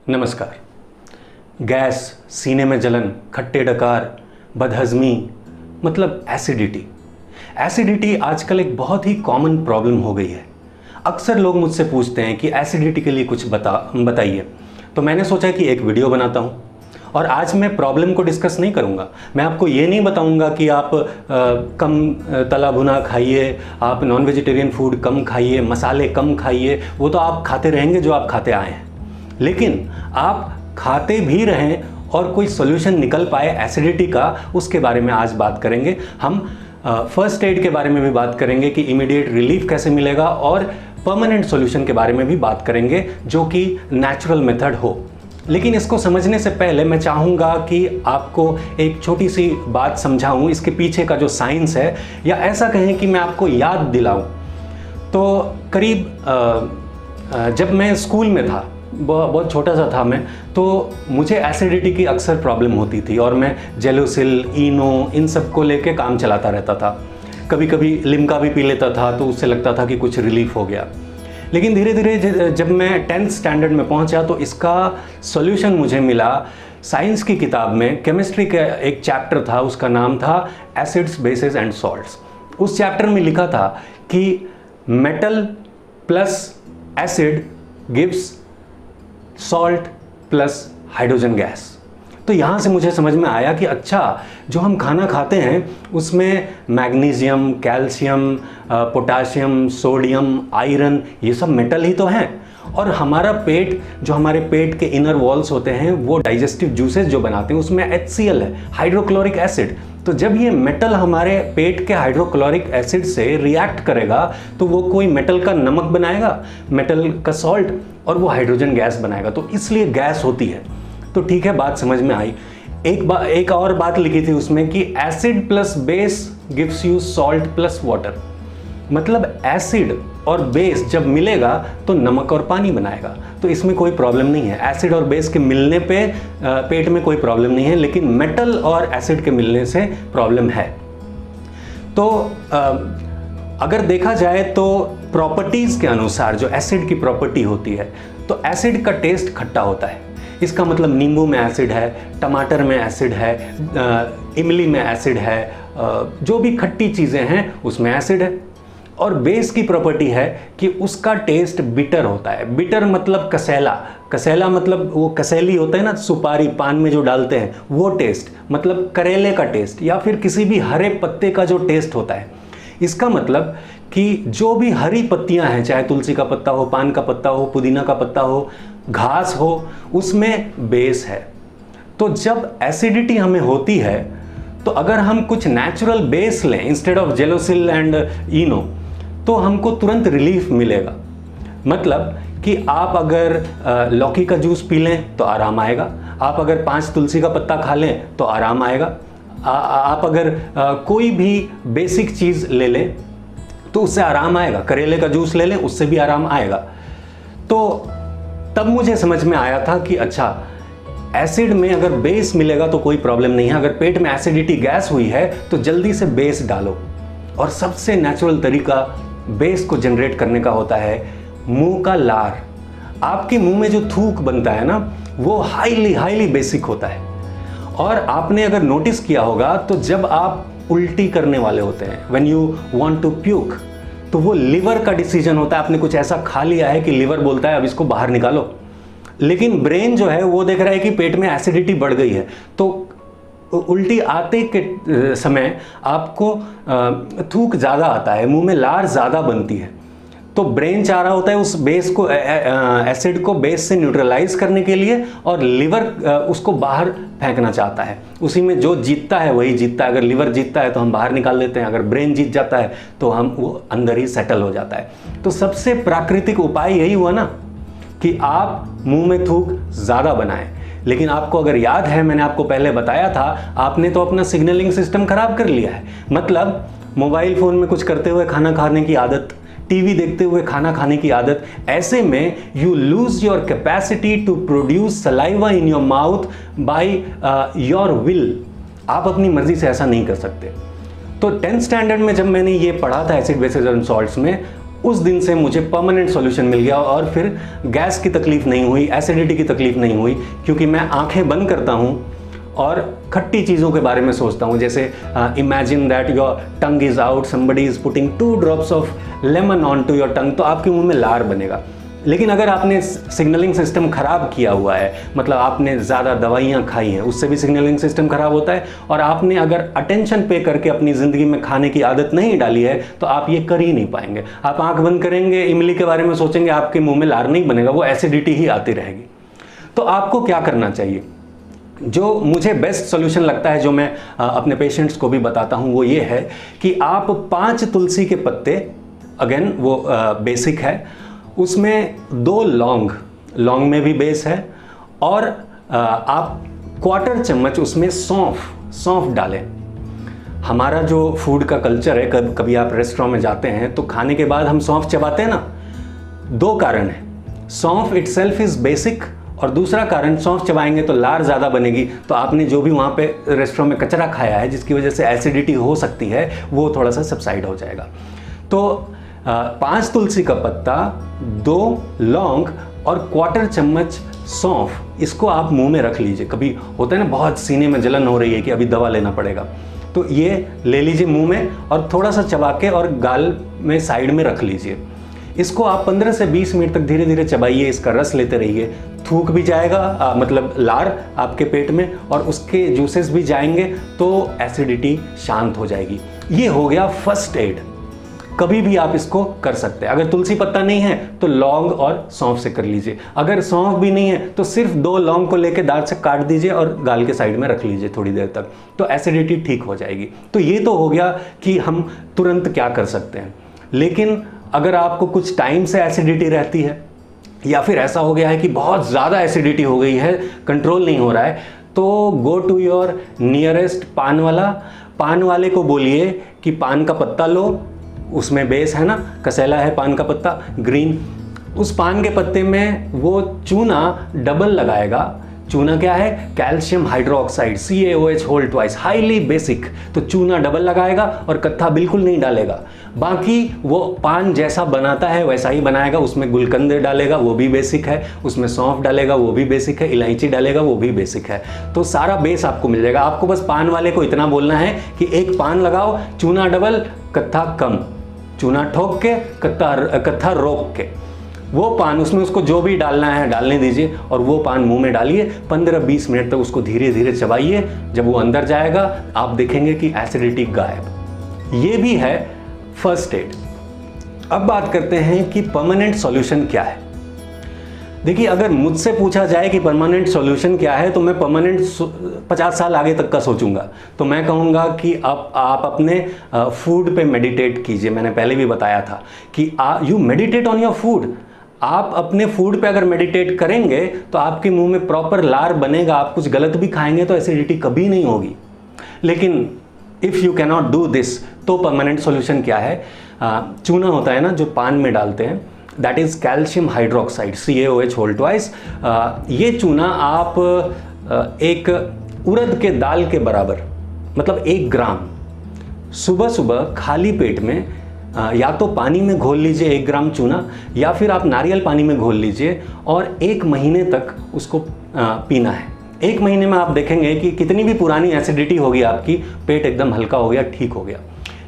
नमस्कार। गैस, सीने में जलन, खट्टे डकार, बदहज़मी, मतलब एसिडिटी। एसिडिटी आजकल एक बहुत ही कॉमन प्रॉब्लम हो गई है। अक्सर लोग मुझसे पूछते हैं कि एसिडिटी के लिए कुछ बताइए। तो मैंने सोचा कि एक वीडियो बनाता हूँ और आज मैं प्रॉब्लम को डिस्कस नहीं करूँगा। मैं आपको ये नहीं बताऊँगा कि आप कम तला भुना खाइए, आप नॉन वेजिटेरियन फूड कम खाइए, मसाले कम खाइए, वो तो आप खाते रहेंगे जो आप खाते आए हैं। लेकिन आप खाते भी रहें और कोई सोल्यूशन निकल पाए एसिडिटी का, उसके बारे में आज बात करेंगे। हम फर्स्ट एड के बारे में भी बात करेंगे कि इमीडिएट रिलीफ कैसे मिलेगा, और परमानेंट सॉल्यूशन के बारे में भी बात करेंगे जो कि नेचुरल मेथड हो। लेकिन इसको समझने से पहले मैं चाहूँगा कि आपको एक छोटी सी बात समझाऊँ, इसके पीछे का जो साइंस है, या ऐसा कहें कि मैं आपको याद दिलाऊँ। तो करीब जब मैं स्कूल में था, बहुत छोटा सा था मैं, तो मुझे एसिडिटी की अक्सर प्रॉब्लम होती थी और मैं जेलोसिल, इनो, इन सब को लेके काम चलाता रहता था। कभी कभी लिम्का भी पी लेता था तो उससे लगता था कि कुछ रिलीफ हो गया। लेकिन धीरे धीरे जब मैं 10th स्टैंडर्ड में पहुंचा तो इसका सॉल्यूशन मुझे मिला साइंस की किताब में। केमिस्ट्री का एक चैप्टर था, उसका नाम था एसिड्स, बेसिस एंड सॉल्ट्स। उस चैप्टर में लिखा था कि metal plus acid gives salt plus hydrogen gas. तो यहाँ से मुझे समझ में आया कि अच्छा, जो हम खाना खाते हैं उसमें magnesium, calcium, potassium, sodium, iron, ये सब मेटल ही तो हैं। और हमारा पेट, जो हमारे पेट के इनर वॉल्स होते हैं, वो डाइजेस्टिव जूसेस जो बनाते हैं उसमें HCl है, हाइड्रोक्लोरिक एसिड। तो जब ये मेटल हमारे पेट के हाइड्रोक्लोरिक एसिड से रिएक्ट करेगा तो वो कोई मेटल का नमक बनाएगा, मेटल का सॉल्ट, और वो हाइड्रोजन गैस बनाएगा। तो इसलिए गैस होती है। तो ठीक है, बात समझ में आई। एक और बात लिखी थी उसमें कि acid plus base gives you salt plus water. मतलब एसिड और बेस जब मिलेगा तो नमक और पानी बनाएगा। तो इसमें कोई प्रॉब्लम नहीं है। एसिड और बेस के मिलने पे पेट में कोई प्रॉब्लम नहीं है, लेकिन मेटल और एसिड के मिलने से प्रॉब्लम है। तो अगर देखा जाए तो प्रॉपर्टीज़ के अनुसार जो एसिड की प्रॉपर्टी होती है, तो एसिड का टेस्ट खट्टा होता है। इसका मतलब नींबू में एसिड है, टमाटर में एसिड है, इमली में एसिड है, जो भी खट्टी चीज़ें हैं उसमें एसिड है। और बेस की प्रॉपर्टी है कि उसका टेस्ट बिटर होता है। बिटर मतलब कसेला, कसेला मतलब वो कसेली होता है ना, सुपारी पान में जो डालते हैं, वो टेस्ट, मतलब करेले का टेस्ट, या फिर किसी भी हरे पत्ते का जो टेस्ट होता है। इसका मतलब कि जो भी हरी पत्तियां हैं, चाहे तुलसी का पत्ता हो, पान का पत्ता हो, पुदीना का पत्ता हो, घास हो, उसमें बेस है। तो जब एसिडिटी हमें होती है तो अगर हम कुछ नेचुरल बेस लें इंस्टेड ऑफ जेलोसिल एंड इनो, तो हमको तुरंत रिलीफ मिलेगा। मतलब कि आप अगर लौकी का जूस पी लें तो आराम आएगा, आप अगर 5 तुलसी का पत्ता खा लें तो आराम आएगा, आप अगर कोई भी बेसिक चीज़ ले लें तो उससे आराम आएगा, करेले का जूस ले लें उससे भी आराम आएगा। तो तब मुझे समझ में आया था कि अच्छा, एसिड में अगर बेस मिलेगा तो कोई प्रॉब्लम नहीं है। अगर पेट में एसिडिटी गैस हुई है तो जल्दी से बेस डालो। और सबसे नेचुरल तरीका बेस को जनरेट करने का होता है मुंह का लार। आपके मुंह में जो थूक बनता है ना, वो हाईली बेसिक होता है। और आपने अगर नोटिस किया होगा तो जब आप उल्टी करने वाले होते हैं, when you want to puke, तो वो लिवर का डिसीजन होता है। आपने कुछ ऐसा खा लिया है कि लिवर बोलता है अब इसको बाहर निकालो, लेकिन ब्रेन जो है वो देख रहा है कि पेट में एसिडिटी बढ़ गई है। तो उल्टी आते के समय आपको थूक ज़्यादा आता है, मुंह में लार ज़्यादा बनती है। तो ब्रेन चाह रहा होता है उस बेस को, एसिड को बेस से न्यूट्रलाइज करने के लिए, और लिवर उसको बाहर फेंकना चाहता है। उसी में जो जीतता है वही जीतता है। अगर लिवर जीतता है तो हम बाहर निकाल देते हैं, अगर ब्रेन जीत जाता है तो वो अंदर ही सेटल हो जाता है। तो सबसे प्राकृतिक उपाय यही हुआ ना कि आप मुंह में थूक ज़्यादा बनाएं। लेकिन आपको अगर याद है, मैंने आपको पहले बताया था, आपने तो अपना सिग्नलिंग सिस्टम खराब कर लिया है। मतलब मोबाइल फ़ोन में कुछ करते हुए खाना खाने की आदत, टीवी देखते हुए खाना खाने की आदत। ऐसे में you lose your capacity to produce saliva in your mouth by your will. आप अपनी मर्जी से ऐसा नहीं कर सकते। तो 10th स्टैंडर्ड में जब मैंने ये पढ़ा था एसिड बेसिस एंड सॉल्ट्स में, उस दिन से मुझे परमानेंट सॉल्यूशन मिल गया और फिर गैस की तकलीफ़ नहीं हुई, एसिडिटी की तकलीफ़ नहीं हुई, क्योंकि मैं आंखें बंद करता हूँ और खट्टी चीज़ों के बारे में सोचता हूँ। जैसे imagine that your tongue is out, somebody is putting 2 drops of lemon on to your tongue, तो आपके मुंह में लार बनेगा। लेकिन अगर आपने सिग्नलिंग सिस्टम ख़राब किया हुआ है, मतलब आपने ज़्यादा दवाइयाँ खाई हैं, उससे भी सिग्नलिंग सिस्टम ख़राब होता है, और आपने अगर अटेंशन पे करके अपनी ज़िंदगी में खाने की आदत नहीं डाली है, तो आप ये कर ही नहीं पाएंगे। आप आंख बंद करेंगे, इमली के बारे में सोचेंगे, आपके मुंह में लार नहीं बनेगा, वो एसिडिटी ही आती रहेगी। तो आपको क्या करना चाहिए? जो मुझे बेस्ट सोल्यूशन लगता है, जो मैं अपने पेशेंट्स को भी बताता हूँ, वो ये है कि आप 5 तुलसी के पत्ते, अगेन वो बेसिक है, उसमें 2 लौंग में भी बेस है, और आप 1/4 चम्मच उसमें सौंफ डालें। हमारा जो फूड का कल्चर है, कभी आप रेस्टोरेंट में जाते हैं तो खाने के बाद हम सौंफ चबाते हैं ना, 2 कारण है। सौंफ इटसेल्फ इज बेसिक, और दूसरा कारण, सौंफ चबाएंगे तो लार ज़्यादा बनेगी, तो आपने जो भी वहाँ पे रेस्टोरेंट में कचरा खाया है जिसकी वजह से एसिडिटी हो सकती है, वो थोड़ा सा सबसाइड हो जाएगा। तो 5 तुलसी का पत्ता, 2 लौंग और 1/4 चम्मच सौंफ, इसको आप मुंह में रख लीजिए। कभी होता है ना, बहुत सीने में जलन हो रही है कि अभी दवा लेना पड़ेगा, तो ये ले लीजिए मुंह में और थोड़ा सा चबा के और गाल में साइड में रख लीजिए। इसको आप 15 से 20 मिनट तक धीरे धीरे चबाइए, इसका रस लेते रहिए। थूक भी जाएगा, मतलब लार आपके पेट में, और उसके जूसेस भी जाएंगे, तो एसिडिटी शांत हो जाएगी। ये हो गया फर्स्ट एड। कभी भी आप इसको कर सकते हैं। अगर तुलसी पत्ता नहीं है तो लौंग और सौंफ से कर लीजिए। अगर सौंफ भी नहीं है तो सिर्फ 2 लौंग को लेकर दांत से काट दीजिए और गाल के साइड में रख लीजिए थोड़ी देर तक, तो एसिडिटी ठीक हो जाएगी। तो ये तो हो गया कि हम तुरंत क्या कर सकते हैं। लेकिन अगर आपको कुछ टाइम से एसिडिटी रहती है, या फिर ऐसा हो गया है कि बहुत ज़्यादा एसिडिटी हो गई है, कंट्रोल नहीं हो रहा है, तो गो टू योर नियरेस्ट पान वाले को बोलिए कि पान का पत्ता लो, उसमें बेस है ना, कसेला है पान का पत्ता ग्रीन, उस पान के पत्ते में वो चूना डबल लगाएगा। चूना क्या है? Calcium hydroxide, CaOH whole twice, highly basic. तो चूना डबल लगाएगा और कत्था बिल्कुल नहीं डालेगा। बाकी वो पान जैसा बनाता है वैसा ही बनाएगा, उसमें गुलकंद डालेगा, वो भी बेसिक है, उसमें सौंफ डालेगा, वो भी बेसिक है, इलायची डालेगा, वो भी बेसिक है। तो सारा बेस आपको मिल जाएगा। आपको बस पान वाले को इतना बोलना है कि एक पान लगाओ, चूना डबल, कत्था कम, चूना ठोक के, कत्था रोक के, वो पान उसमें उसको जो भी डालना है डालने दीजिए, और वो पान मुंह में डालिए। 15-20 मिनट तक उसको धीरे धीरे चबाइए। जब वो अंदर जाएगा आप देखेंगे कि एसिडिटी गायब। ये भी है फर्स्ट एड। अब बात करते हैं कि परमानेंट सॉल्यूशन क्या है। देखिए, अगर मुझसे पूछा जाए कि परमानेंट सॉल्यूशन क्या है, तो मैं परमानेंट 50 साल आगे तक का सोचूंगा। तो मैं कहूँगा कि आप अपने फूड पे मेडिटेट कीजिए। मैंने पहले भी बताया था कि you meditate on your food. आप अपने फूड पे अगर मेडिटेट करेंगे तो आपके मुंह में प्रॉपर लार बनेगा। आप कुछ गलत भी खाएंगे तो एसिडिटी कभी नहीं होगी। लेकिन if you can not do this, तो परमानेंट सॉल्यूशन क्या है? चूना होता है ना जो पान में डालते हैं, that is calcium hydroxide, CaOH whole twice. ये चूना आप एक उड़द के दाल के बराबर, मतलब 1 ग्राम, सुबह सुबह खाली पेट में या तो पानी में घोल लीजिए 1 ग्राम चूना, या फिर आप नारियल पानी में घोल लीजिए, और 1 महीने तक उसको पीना है। 1 महीने में आप देखेंगे कि कितनी भी पुरानी एसिडिटी होगी आपकी, पेट एकदम हल्का हो गया, ठीक हो गया।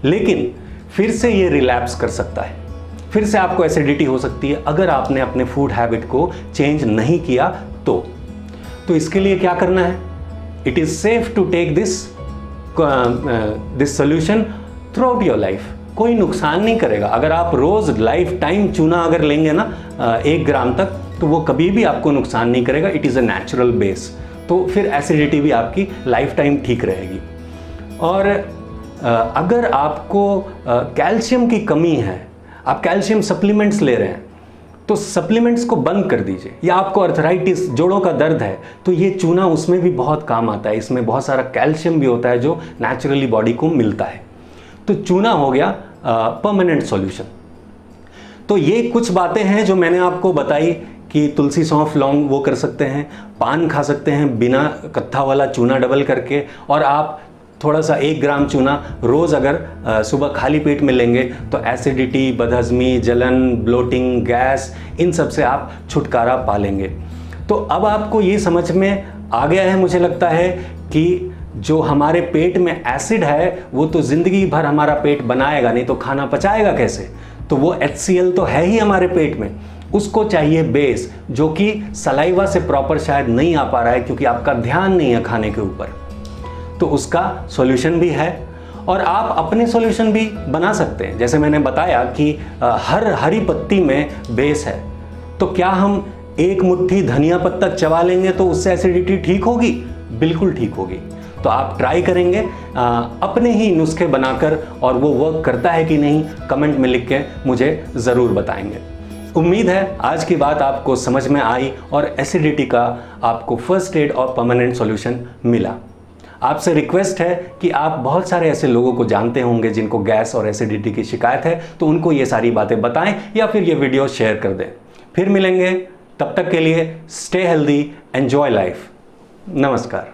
लेकिन फिर से ये रिलैप्स कर सकता है, फिर से आपको एसिडिटी हो सकती है अगर आपने अपने फूड हैबिट को चेंज नहीं किया तो इसके लिए क्या करना है? It is safe to take this solution throughout your life. कोई नुकसान नहीं करेगा। अगर आप रोज़ लाइफ टाइम चूना अगर लेंगे ना 1 ग्राम तक, तो वो कभी भी आपको नुकसान नहीं करेगा। It is a natural base. तो फिर एसिडिटी भी आपकी लाइफ टाइम ठीक रहेगी। और अगर आपको कैल्शियम की कमी है, आप कैल्शियम सप्लीमेंट्स ले रहे हैं, तो सप्लीमेंट्स को बंद कर दीजिए। या आपको अर्थराइटिस, जोड़ों का दर्द है, तो ये चूना उसमें भी बहुत काम आता है। इसमें बहुत सारा कैल्शियम भी होता है जो नेचुरली बॉडी को मिलता है। तो चूना हो गया परमानेंट सॉल्यूशन। तो ये कुछ बातें हैं जो मैंने आपको बताई कि तुलसी, सौंफ, लौंग वो कर सकते हैं, पान खा सकते हैं बिना कत्था वाला चूना डबल करके, और आप थोड़ा सा 1 ग्राम चूना रोज़ अगर सुबह खाली पेट में लेंगे तो एसिडिटी, बदहज़मी, जलन, ब्लोटिंग, गैस, इन सब से आप छुटकारा पा लेंगे। तो अब आपको ये समझ में आ गया है मुझे लगता है कि जो हमारे पेट में एसिड है वो तो ज़िंदगी भर हमारा पेट बनाएगा, नहीं तो खाना पचाएगा कैसे। तो वो HCl तो है ही हमारे पेट में, उसको चाहिए बेस, जो कि सलाइवा से प्रॉपर शायद नहीं आ पा रहा है क्योंकि आपका ध्यान नहीं है खाने के ऊपर। तो उसका सॉल्यूशन भी है और आप अपने सॉल्यूशन भी बना सकते हैं। जैसे मैंने बताया कि हर हरी पत्ती में बेस है, तो क्या हम एक मुट्ठी धनिया पत्ता चबा लेंगे तो उससे एसिडिटी ठीक होगी? बिल्कुल ठीक होगी। तो आप ट्राई करेंगे अपने ही नुस्खे बनाकर, और वो वर्क करता है कि नहीं कमेंट में लिख के मुझे ज़रूर बताएंगे। उम्मीद है आज की बात आपको समझ में आई और एसिडिटी का आपको फर्स्ट एड और परमानेंट सॉल्यूशन मिला। आपसे रिक्वेस्ट है कि आप बहुत सारे ऐसे लोगों को जानते होंगे जिनको गैस और एसिडिटी की शिकायत है, तो उनको ये सारी बातें बताएं या फिर ये वीडियो शेयर कर दें। फिर मिलेंगे, तब तक के लिए स्टे हेल्दी, एंजॉय लाइफ। नमस्कार।